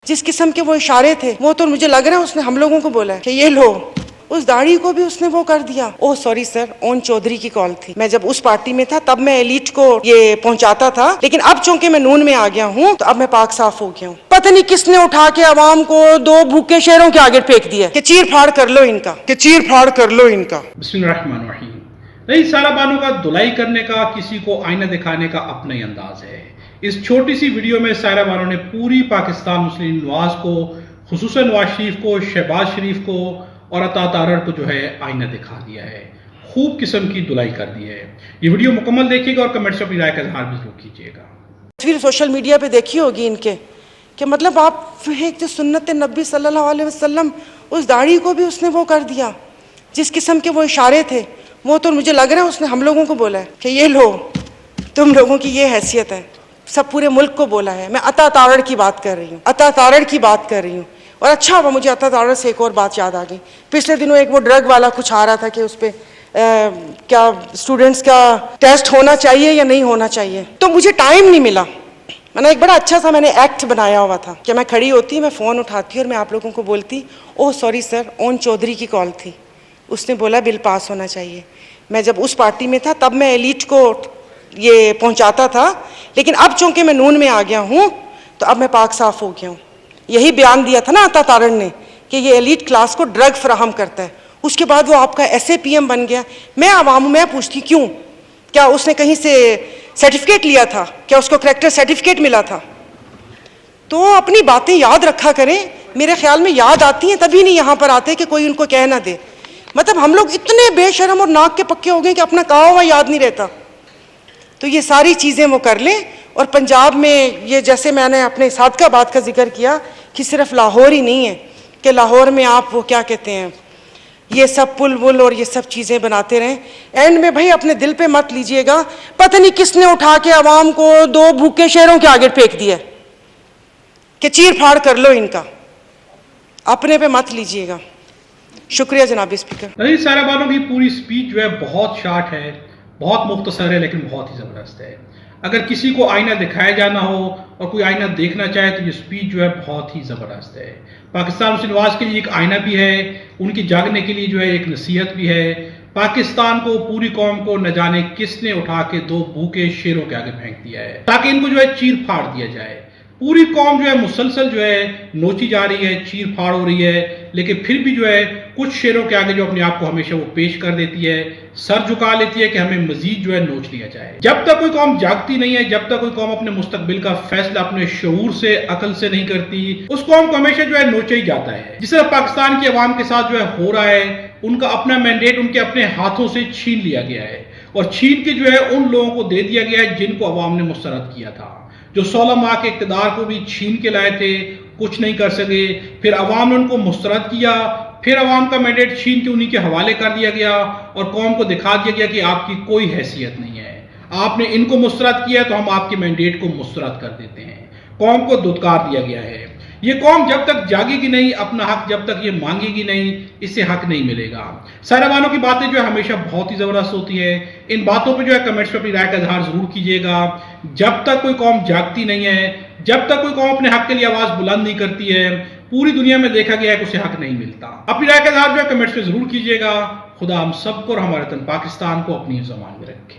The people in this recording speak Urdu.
جس قسم کے وہ اشارے تھے وہ تو مجھے لگ رہا ہے اس نے ہم لوگوں کو بولا ہے کہ یہ لو، اس داڑھی کو بھی اس نے وہ کر دیا۔ اوہ سوری سر، اون چودھری کی کال تھی، میں جب اس پارٹی میں تھا تب میں ایلیٹ کو یہ پہنچاتا تھا، لیکن اب چونکہ میں نون میں آ گیا ہوں تو اب میں پاک صاف ہو گیا ہوں۔ پتہ نہیں کس نے اٹھا کے عوام کو دو بھوکے شیروں کے آگے پھینک دیا کہ چیر پھاڑ کر لو ان کا، کہ چیر پھاڑ کر لو ان کا۔ بسم اللہ الرحمن الرحیم۔ نہیں، سارا بانو کا دھلائی کرنے کا، کسی کو آئینہ دکھانے کا اپنا ہی انداز ہے۔ اس چھوٹی سی ویڈیو میں سائرہ بانو نے پوری پاکستان مسلم نواز کو، خصوصاً نواز شریف کو، شہباز شریف کو اور عطا تارڑ کو جو ہے آئینہ دکھا دیا ہے، خوب قسم کی دھلائی کر دی ہے۔ یہ ویڈیو مکمل دیکھیے گا اور کمنٹس میں اپنی رائے کا اظہار بھی ضرور کیجیے گا۔ تصویر سوشل میڈیا پہ دیکھی ہوگی ان کے کہ مطلب آپ ایک جو سنت نبی صلی اللہ علیہ وسلم، اس داڑھی کو بھی اس نے وہ کر دیا، جس قسم کے وہ اشارے تھے وہ تو مجھے لگ رہا ہے اس نے ہم لوگوں کو بولا ہے کہ یہ لو، تم لوگوں کی یہ حیثیت ہے، سب پورے ملک کو بولا ہے۔ میں عطا تارڑ کی بات کر رہی ہوں، عطا تارڑ کی بات کر رہی ہوں۔ اور اچھا ہوا مجھے عطا تارڑ سے ایک اور بات یاد آ گئی، پچھلے دنوں ایک وہ ڈرگ والا کچھ آ رہا تھا کہ اس پہ کیا اسٹوڈنٹس کا ٹیسٹ ہونا چاہیے یا نہیں ہونا چاہیے، تو مجھے ٹائم نہیں ملا۔ میں نے ایک بڑا اچھا سا ایکٹ بنایا ہوا تھا کہ میں کھڑی ہوتی، میں فون اٹھاتی اور میں آپ لوگوں کو بولتی، اوہ سوری سر، اون چودھری کی کال تھی، اس نے بولا بل پاس ہونا چاہیے۔ میں جب اس پارٹی میں تھا تب میں ایلیٹ کو یہ پہنچاتا تھا، لیکن اب چونکہ میں نون میں آ گیا ہوں تو اب میں پاک صاف ہو گیا ہوں۔ یہی بیان دیا تھا نا عطا تارڑ نے کہ یہ ایلیٹ کلاس کو ڈرگ فراہم کرتا ہے، اس کے بعد وہ آپ کا ایس اے پی ایم بن گیا۔ میں عوام میں پوچھتی کیوں؟ کیا اس نے کہیں سے سرٹیفکیٹ لیا تھا؟ کیا اس کو کریکٹر سرٹیفکیٹ ملا تھا؟ تو اپنی باتیں یاد رکھا کریں، میرے خیال میں یاد آتی ہیں تبھی نہیں یہاں پر آتے کہ کوئی ان کو کہہ نہ دے۔ مطلب ہم لوگ اتنے بے شرم اور ناک کے پکے ہو گئے کہ اپنا کہا ہوا یاد نہیں رہتا۔ تو یہ ساری چیزیں وہ کر لیں۔ اور پنجاب میں یہ جیسے میں نے اپنے صادقہ بات کا ذکر کیا کہ صرف لاہور ہی نہیں ہے کہ لاہور میں آپ وہ کیا کہتے ہیں یہ سب پل ول اور یہ سب چیزیں بناتے رہیں، اینڈ میں بھائی اپنے دل پہ مت لیجئے گا، پتہ نہیں کس نے اٹھا کے عوام کو دو بھوکے شیروں کے آگے پھینک دیا کہ چیر پھاڑ کر لو ان کا، اپنے پہ مت لیجئے گا۔ شکریہ جناب اسپیکر۔ نہیں، سائرہ بانو کی پوری سپیچ جو ہے بہت شارٹ ہے، بہت مختصر ہے، لیکن بہت ہی زبردست ہے۔ اگر کسی کو آئینہ دکھایا جانا ہو اور کوئی آئینہ دیکھنا چاہے تو یہ سپیچ جو ہے بہت ہی زبردست ہے۔ پاکستان مسلم نواز کے لیے ایک آئینہ بھی ہے، ان کی جاگنے کے لیے جو ہے ایک نصیحت بھی ہے۔ پاکستان کو، پوری قوم کو نہ جانے کس نے اٹھا کے دو بھوکے شیروں کے آگے پھینک دیا ہے تاکہ ان کو جو ہے چیر پھاڑ دیا جائے۔ پوری قوم جو ہے مسلسل جو ہے نوچی جا رہی ہے، چیر پھاڑ ہو رہی ہے، لیکن پھر بھی جو ہے کچھ شیروں کے آگے جو اپنے آپ کو ہمیشہ وہ پیش کر دیتی ہے، سر جھکا لیتی ہے کہ ہمیں مزید جو ہے نوچ لیا جائے۔ جب تک کوئی قوم جاگتی نہیں ہے، جب تک کوئی قوم اپنے مستقبل کا فیصلہ اپنے شعور سے، عقل سے نہیں کرتی، اس قوم کو ہمیشہ جو ہے نوچا ہی جاتا ہے۔ جس طرح پاکستان کی عوام کے ساتھ جو ہے ہو رہا ہے، ان کا اپنا مینڈیٹ ان کے اپنے ہاتھوں سے چھین لیا گیا ہے اور چھین کے جو ہے ان لوگوں کو دے دیا گیا ہے جن کو عوام نے مسترد کیا تھا، جو 16 ماہ کے اقتدار کو بھی چھین کے لائے تھے، کچھ نہیں کر سکے۔ پھر عوام نے ان کو مسترد کیا، پھر عوام کا مینڈیٹ چھین کے انہی کے حوالے کر دیا گیا اور قوم کو دکھا دیا گیا کہ آپ کی کوئی حیثیت نہیں ہے، آپ نے ان کو مسترد کیا تو ہم آپ کے مینڈیٹ کو مسترد کر دیتے ہیں۔ قوم کو دھتکار دیا گیا ہے۔ یہ قوم جب تک جاگے گی نہیں، اپنا حق جب تک یہ مانگے گی نہیں، اس سے حق نہیں ملے گا۔ سائرہ بانو کی باتیں جو ہے ہمیشہ بہت ہی زبردست ہوتی ہے۔ ان باتوں پہ جو ہے کمنٹس پہ اپنی رائے کا اظہار ضرور کیجیے گا۔ جب تک کوئی قوم جاگتی نہیں ہے، جب تک کوئی قوم اپنے حق کے لیے آواز بلند نہیں کرتی ہے، پوری دنیا میں دیکھا گیا ہے کہ اسے حق نہیں ملتا۔ اپنی رائے کا اظہار جو ہے کمنٹس پہ ضرور کیجیے گا۔ خدا ہم سب کو اور ہمارے وطن پاکستان کو اپنی زمان میں رکھے۔